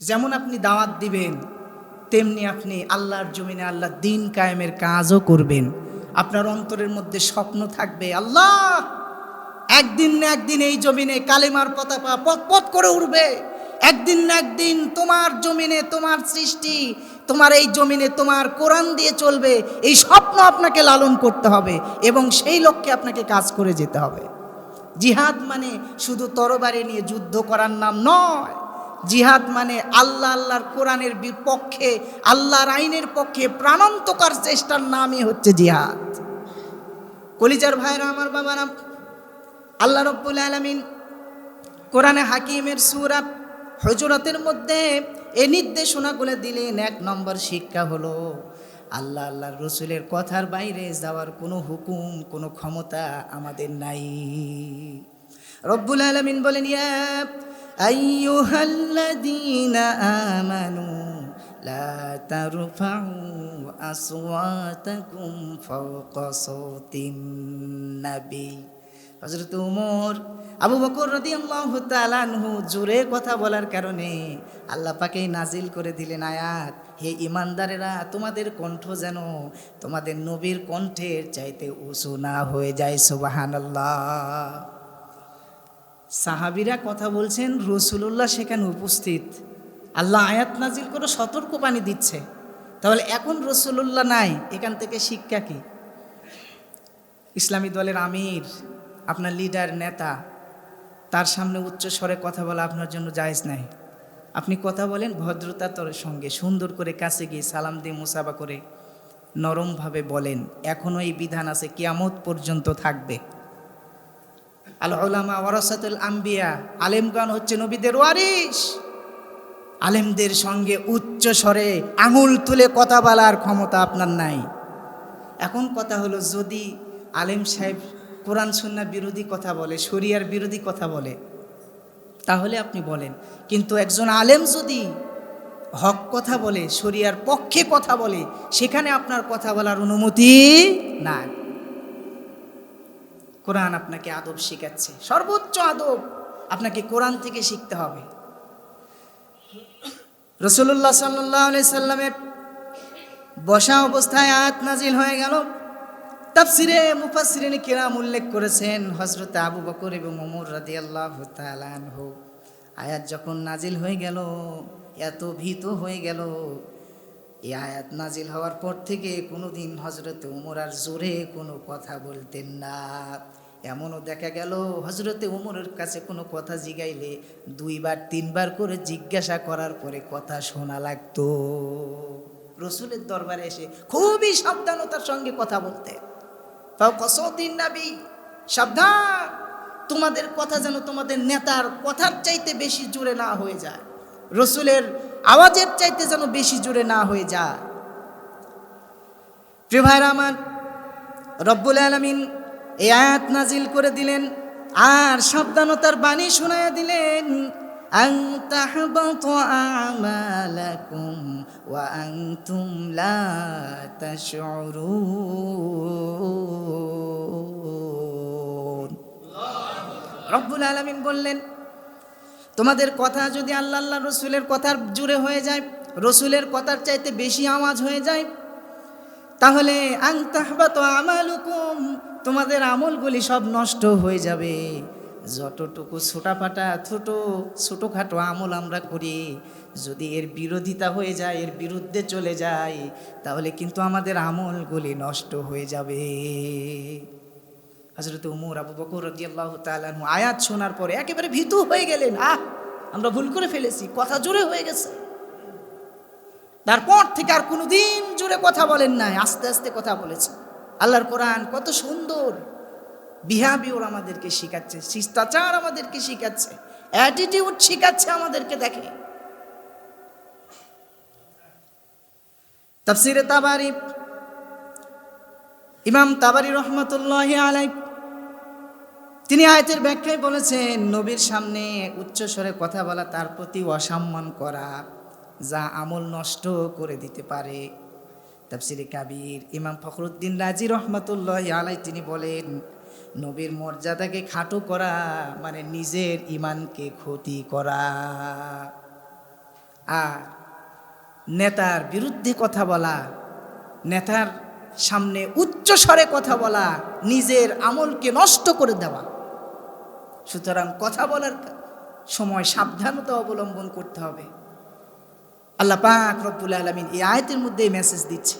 যেমন আপনি দাওয়াত দিবেন, তেমনি আপনি আল্লাহর জমিনে আল্লাহর দিন কায়েমের কাজও করবেন। আপনার অন্তরের মধ্যে স্বপ্ন থাকবে, আল্লাহ একদিন না একদিন এই জমিনে কালেমার পতাকা পথ পথ করে উঠবে। একদিন না একদিন তোমার জমিনে তোমার সৃষ্টি, তোমার এই জমিনে তোমার কোরআন দিয়ে চলবে। এই স্বপ্ন আপনাকে লালন করতে হবে এবং সেই লক্ষ্যে আপনাকে কাজ করে যেতে হবে। জিহাদ মানে শুধু তরবারি নিয়ে যুদ্ধ করার নাম নয়। জিহাদ মানে আল্লাহর কোরআনের বিপক্ষে, আল্লাহর আইনের পক্ষে প্রাণান্তকার চেষ্টার নামই হচ্ছে জিহাদ। কলিজার ভাইরা, আমার বাবারা, আল্লাহ রাব্বুল আলামিন কোরআনে হাকিমের সূরা হুজুরাতের মধ্যে এই নির্দেশনাগুলো দিলেন। এক নম্বর শিক্ষা হলো আল্লাহর রাসূলের কথার বাইরে যাওয়ার কোনো হুকুম, কোনো ক্ষমতা আমাদের নাই। রব্বুল আলামিন বলেন, ইয়া আইয়ুহাল্লাযীনা আমানু লা তারফাউ আসওয়াতাকুম ফাওকা সাওতিন নবী। হযরত ওমর, আবু বকর রাদিয়াল্লাহু তাআলা আনহু জোরে কথা বলার কারণে আল্লাহ পাকে নাজিল করে দিলেন আয়াত, হে ঈমানদারেরা, তোমাদের কণ্ঠ যেন তোমাদের নবীর কণ্ঠের চাইতে উঁচু না হয়ে যায়। সুবহানাল্লাহ। সাহাবীরা কথা বলছেন, রাসূলুল্লাহ সেখানে উপস্থিত। আল্লাহ আয়াত নাজিল করে সতর্কবাণী দিচ্ছে। তাহলে এখন রাসূলুল্লাহ নাই, এখান থেকে শিক্ষা কি? ইসলামী দলের আমির, আপনার লিডার, নেতা, তার সামনে উচ্চ স্বরে কথা বলা আপনার জন্য জায়েজ নাই। আপনি কথা বলেন ভদ্রতার সঙ্গে, সুন্দর করে কাছে গিয়ে সালাম দিয়ে মুসাফা করে নরমভাবে বলেন। এখনও এই বিধান আছে, কিয়ামত পর্যন্ত থাকবে। আল উলামা ওয়ারাসাতুল আম্বিয়া, আলেমগণ হচ্ছে নবীদের ওয়ারিস। আলেমদের সঙ্গে উচ্চ স্বরে আঙুল তুলে কথা বলার ক্ষমতা আপনার নাই। এখন কথা হলো, যদি আলেম সাহেব কোরআন সুন্নাহ বিরোধী কথা বলে, শরিয়ার বিরোধী কথা বলে, তাহলে আপনি বলেন। কিন্তু একজন আলেম যদি হক কথা বলে, শরিয়ার পক্ষে কথা বলে, সেখানে আপনার কথা বলার অনুমতি নাই। কোরআন আপনাকে আদব শিখাচ্ছে, সর্বোচ্চ আদব আপনাকে কোরআন থেকে শিখতে হবে। রাসূলুল্লাহ সাল্লাল্লাহু আলাইহি সাল্লামের বসা অবস্থায় আয়াত নাজিল হয়ে গেল। তাফসিরে মুফাসসিরিন কিরাম উল্লেখ করেছেন, হযরত আবু বকর এবং ওমর রাদিয়াল্লাহু তাআলা আনহু আয়াত যখন নাজিল হয়ে গেল, এত ভীত হয়ে গেল। এই আয়াত নাজিল হওয়ার পর থেকে কোনোদিন হযরত ওমর আর জোরে কোনো কথা বলতেন না। এমনও দেখা গেল, হযরতে ওমরের কাছে কোনো কথা জিগাইলে 2বার 3বার করে জিজ্ঞাসা করার পরে কথা শোনা লাগতো। রসুলের দরবারে এসে খুবই সাবধানতার সঙ্গে কথা বলতেন। ফাওকা সাওতিন নবী, সাবধান, তোমাদের কথা যেন তোমাদের নেতার কথার চাইতে বেশি জোরে না হয়ে যায়, রসুলের আওয়াজের চাইতে যেন বেশি জোরে না হয়ে যায়। প্রিয় ভাইরা আমার, রব্বুল আলামিন এই আয়াত নাজিল করে দিলেন আর সাবধানতার বাণী শোনায়া দিলেন, আন তাহবাতু আমালাকুম ওয়া আনতুম লা তাশউরুন। রব্বুল আলামিন বললেন, তোমাদের কথা যদি আল্লাহ রসুলের কথার জুড়ে হয়ে যায়, রসুলের কথার চাইতে বেশি আওয়াজ হয়ে যায়, তাহলে আন তাহবাতু আমালুকুম, তোমাদের আমলগুলি সব নষ্ট হয়ে যাবে। যতটুকু ছোটোখাটো আমল আমরা করি, যদি এর বিরোধিতা হয়ে যায়, এর বিরুদ্ধে চলে যায়, তাহলে কিন্তু আমাদের আমলগুলি নষ্ট হয়ে যাবে। হযরত ওমর, আবু বকর রাদিয়াল্লাহু তাআলা আনহু আয়াত শোনার পরে একেবারে ভীতু হয়ে গেলেন। আমরা ভুল করে ফেলেছি, কথা জোরে হয়ে গেছে। তারপর থেকে আর কোনোদিন জোরে কথা বলেন নাই, আস্তে আস্তে কথা বলেছে। আল্লাহর কোরআন কত সুন্দর বিহেভিয়র আমাদেরকে শিখাচ্ছে, শিষ্টাচার আমাদেরকে শিখাচ্ছে, অ্যাটিটিউড শিখাচ্ছে আমাদেরকে। দেখে তাফসিরে তাবারি, ইমাম তাবারি রহমাতুল্লাহি আলাইহি, তিনি আয়াতের ব্যাখ্যায় বলেছেন, নবীর সামনে উচ্চ স্বরে কথা বলা তার প্রতি অসম্মান করা, যা আমল নষ্ট করে দিতে পারে। তাফসিরে কাবীর ইমাম ফখরুদ্দিন রাজি রহমাতুল্লাহি আলাইহি তিনি বলেন, নবীর মর্যাদাকে খাটো করা মানে নিজের ঈমানকে ক্ষতি করা। আর নেতার বিরুদ্ধে কথা বলা, নেতার সামনে উচ্চ স্বরে কথা বলা, নিজের আমলকে নষ্ট করে দেওয়া। সুতরাং কথা বলার সময় সাবধানতা অবলম্বন করতে হবে। আল্লাহ পাক রব্বুল আলামিন এই আয়াতের মধ্যে মেসেজ দিচ্ছে।